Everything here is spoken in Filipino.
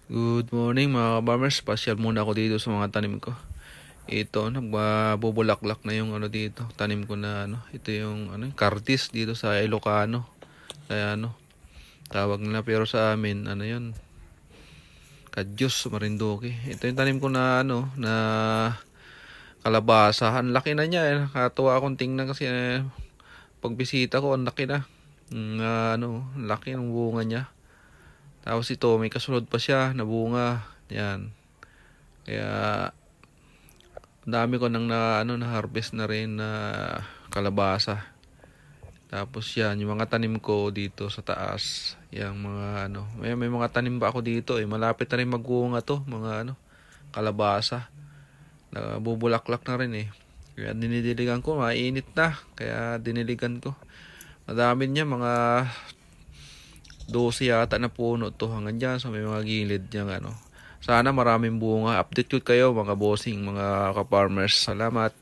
Good morning mga ka-farmers. Pasyal muna ako dito sa mga tanim ko. Ito, nagbubulaklak na yung ano dito. Tanim ko na ano. Ito yung ano, Cardis dito sa Ilocano. Kaya ano, tawag nila pero sa amin, ano yun, Kadyos, Marinduque. Ito yung tanim ko na ano, na kalabasa. Ang laki na niya eh. Nakatuwa akong tingnan kasi pagbisita ko, ang laki na. Ano, ang laki ng bunga niya. Tapos ito, may kasunod pa siya na bunga. Yan. Kaya ang dami ko nang na harvest na rin na kalabasa. Tapos yan, yung mga tanim ko dito sa taas, yung mga ano, may mga tanim pa ako dito eh. Malapit na rin magbunga to, mga ano, kalabasa. Nabubulaklak na rin eh. Kaya dinidiligan ko, mainit na. Kaya diniligan ko. Madami niya, mga 12 yata na puno to hanggang dyan sa may mga gilid niyang ano. Sana maraming bunga. Update ko kayo mga bossing, mga ka-farmers. Salamat.